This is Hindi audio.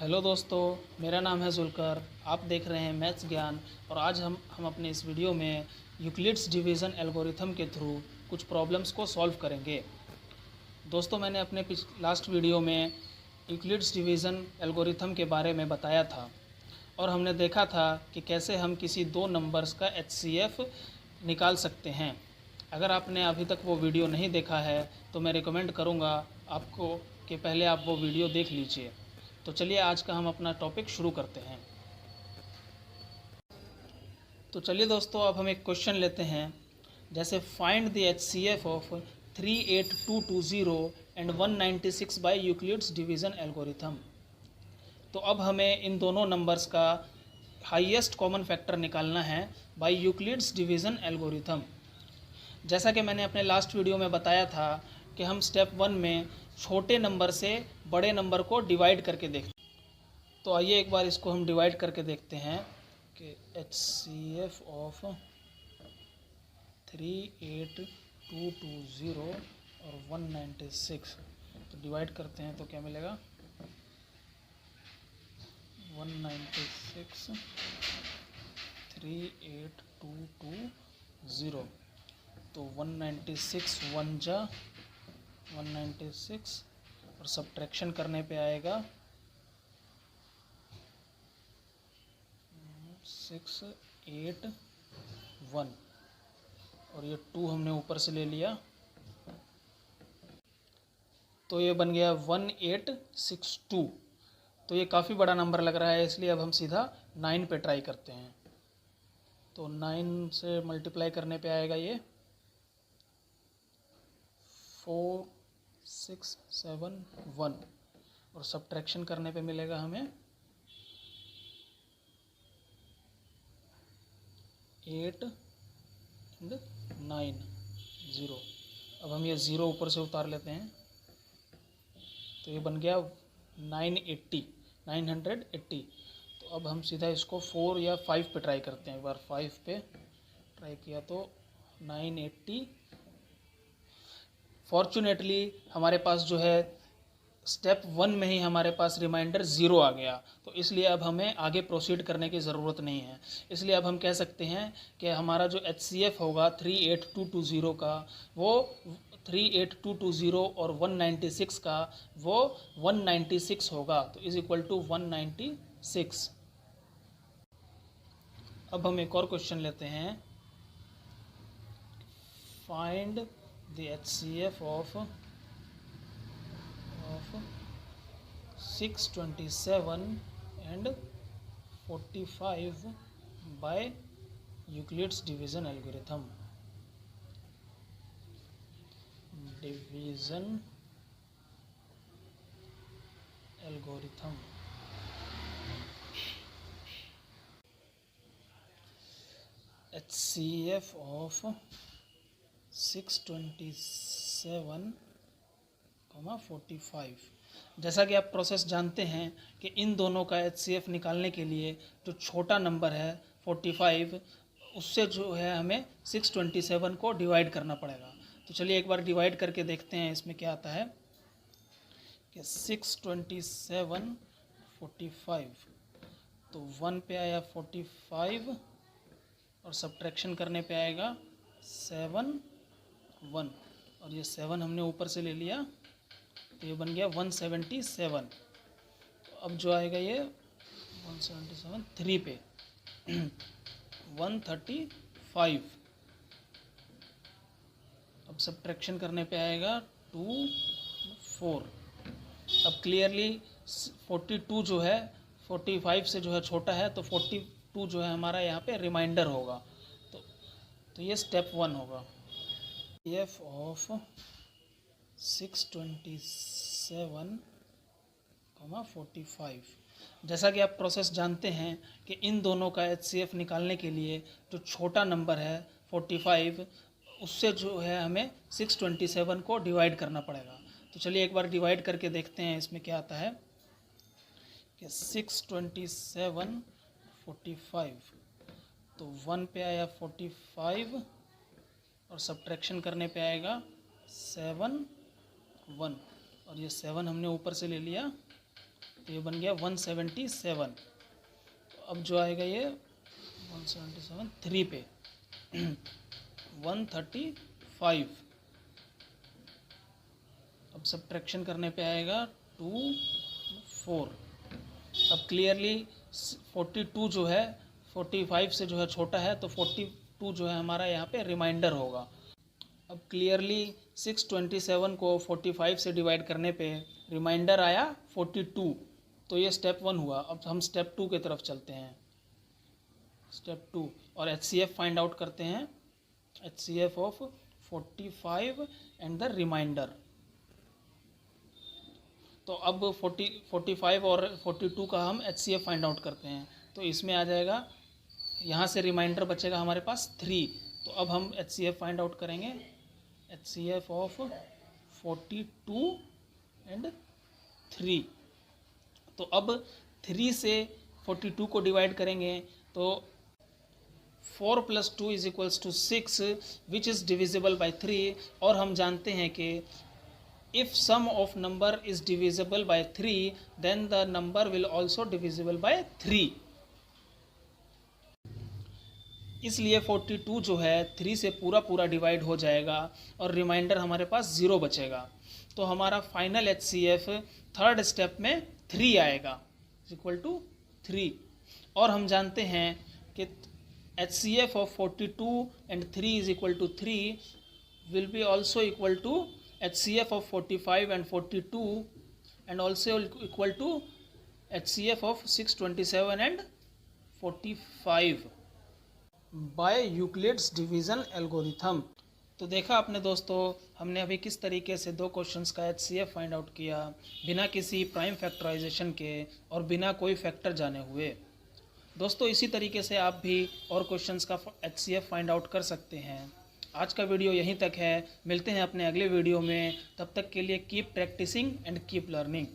हेलो दोस्तों, मेरा नाम है जुल्कर। आप देख रहे हैं मैथ्स ज्ञान। और आज हम अपने इस वीडियो में यूक्लिड्स डिवीज़न एल्गोरिथम के थ्रू कुछ प्रॉब्लम्स को सॉल्व करेंगे। दोस्तों, मैंने अपने लास्ट वीडियो में यूक्लिड्स डिवीज़न एल्गोरिथम के बारे में बताया था और हमने देखा था कि कैसे हम किसी दो नंबर्स का HCF निकाल सकते हैं। अगर आपने अभी तक वो वीडियो नहीं देखा है तो मैं रिकमेंड करूँगा आपको कि पहले आप वो वीडियो देख लीजिए। तो चलिए आज का हम अपना टॉपिक शुरू करते हैं। तो चलिए दोस्तों, अब हम एक क्वेश्चन लेते हैं, जैसे find the HCF of 38220 and 196 by Euclid's division algorithm. तो अब हमें इन दोनों नंबर्स का हाईएस्ट कॉमन फैक्टर निकालना है बाय यूक्लिड्स डिवीज़न एल्गोरिथम। जैसा कि मैंने अपने लास्ट वीडियो में बताया था कि हम स्टेप 1 में छोटे नंबर से बड़े नंबर को डिवाइड करके देखते हैं। तो आइए एक बार इसको हम डिवाइड करके देखते हैं कि HCF ऑफ 38220 और 196, तो डिवाइड करते हैं तो क्या मिलेगा 196 38220। तो 196 1 जा 196 और सब्ट्रैक्शन करने पे आएगा 681 और ये 2 हमने ऊपर से ले लिया तो ये बन गया 1862। तो ये काफ़ी बड़ा नंबर लग रहा है, इसलिए अब हम सीधा 9 पे ट्राई करते हैं। तो 9 से मल्टीप्लाई करने पे आएगा ये 4671 और सब्ट्रैक्शन करने पे मिलेगा हमें 890। अब हम ये 0 ऊपर से उतार लेते हैं तो ये बन गया 980। तो अब हम सीधा इसको 4 या 5 पे ट्राई करते हैं। एक बार 5 पे ट्राई किया तो 980। फॉर्चुनेटली हमारे पास जो है स्टेप 1 में ही हमारे पास रिमाइंडर 0 आ गया, तो इसलिए अब हमें आगे प्रोसीड करने की ज़रूरत नहीं है। इसलिए अब हम कह सकते हैं कि हमारा जो HCF होगा 38220 का वो 38220 और 196 का वो 196 होगा, तो इज़ इक्वल टू 196। अब हम एक और क्वेश्चन लेते हैं, find the HCF of 627 and 45 by Euclid's division algorithm. HCF of 627, 45। जैसा कि आप प्रोसेस जानते हैं कि इन दोनों का HCF निकालने के लिए जो छोटा नंबर है 45, उससे जो है हमें 627 को डिवाइड करना पड़ेगा। तो चलिए एक बार डिवाइड करके देखते हैं इसमें क्या आता है कि 627 45, तो 1 पे आया 45 और सब्ट्रैक्शन करने पे आएगा 7 1 और ये 7 हमने ऊपर से ले लिया तो ये बन गया 177। तो अब जो आएगा ये 177 3 पे 135। अब सब्ट्रैक्शन करने पे आएगा 2 4। अब क्लियरली 42 जो है 45 से जो है छोटा है, तो 42 जो है हमारा यहाँ पे रिमाइंडर होगा। तो ये स्टेप 1 होगा। HCF of 627, 45। जैसा कि आप प्रोसेस जानते हैं कि इन दोनों का HCF निकालने के लिए जो छोटा नंबर है 45, उससे जो है हमें 627 को डिवाइड करना पड़ेगा। तो चलिए एक बार डिवाइड करके देखते हैं इसमें क्या आता है कि 627 45, तो 1 पे आया 45 और सब्ट्रैक्शन करने पे आएगा 7 1 और ये 7 हमने ऊपर से ले लिया तो ये बन गया 177। तो अब जो आएगा ये 177 3 पे 135। अब सब्ट्रैक्शन करने पे आएगा 2 4। अब क्लियरली 42 जो है 45 से जो है छोटा है तो 42 जो है हमारा यहाँ पे रिमाइंडर होगा। अब क्लियरली 627 को 45 से डिवाइड करने पे रिमाइंडर आया 42, तो ये स्टेप 1 हुआ। अब हम स्टेप 2 की तरफ चलते हैं। स्टेप 2 और HCF फाइंड आउट करते हैं। HCF of 45 and the remainder. तो अब 45 और 42 का हम HCF फाइंड आउट करते हैं। तो इसमें आ जाएगा, यहाँ से रिमाइंडर बचेगा हमारे पास 3। तो अब हम HCF फाइंड आउट करेंगे। HCF of 42 and 3। तो अब 3 से 42 को डिवाइड करेंगे तो 4 + 2 = 6 विच इज़ डिविजिबल बाय 3। और हम जानते हैं कि if sum of number is divisible by 3 then the number will also divisible by 3। इसलिए 42 जो है 3 से पूरा डिवाइड हो जाएगा और रिमाइंडर हमारे पास 0 बचेगा। तो हमारा फाइनल HCF थर्ड स्टेप में 3 आएगा = 3। और हम जानते हैं कि HCF of 42 and 3 = 3 will be also equal to HCF of 45 and 42 and also equal to HCF of 627 and 45 by Euclid's division algorithm। तो देखा आपने दोस्तों, हमने अभी किस तरीके से 2 क्वेश्चंस का HCF फाइंड आउट किया बिना किसी प्राइम फैक्टराइजेशन के और बिना कोई फैक्टर जाने हुए। दोस्तों इसी तरीके से आप भी और क्वेश्चंस का HCF फाइंड आउट कर सकते हैं। आज का वीडियो यहीं तक है, मिलते हैं अपने अगले वीडियो में। तब तक के लिए keep practising and keep learning.